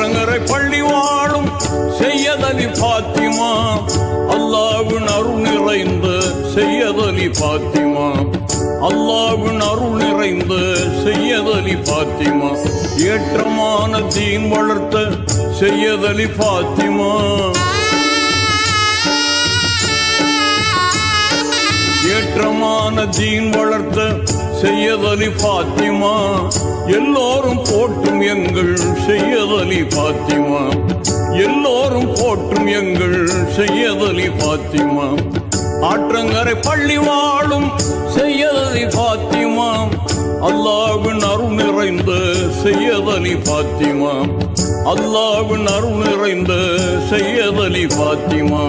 ஆற்றங்கரை பள்ளி வாழும் செய்யதலி பாத்திமா, அல்லாஹ்வின் அருள் நிறைந்த செய்யதலி பாத்திமா, அல்லாஹ்வின் அருள் நிறைந்த செய்யதலி பாத்திமா, ஏற்றமான தீன் வளர்த்த செய்யதலி பாத்திமா, ஏற்றமான தீன் வளர்த்த செய்யதலி பாத்திமா, எல்லோரும் போற்றும் எங்கள் செய்யதலி பாத்திமா, எல்லோரும் போற்றும் எங்கள் செய்யதலி பாத்திமா, ஆற்றங்கரை பள்ளி வாழும் செய்யதலி பாத்திமா, அல்லாஹ்வின் அருள் நிறைந்த செய்யதலி பாத்திமா, அல்லாஹ்வின் அருள் நிறைந்த செய்யதலி பாத்திமா.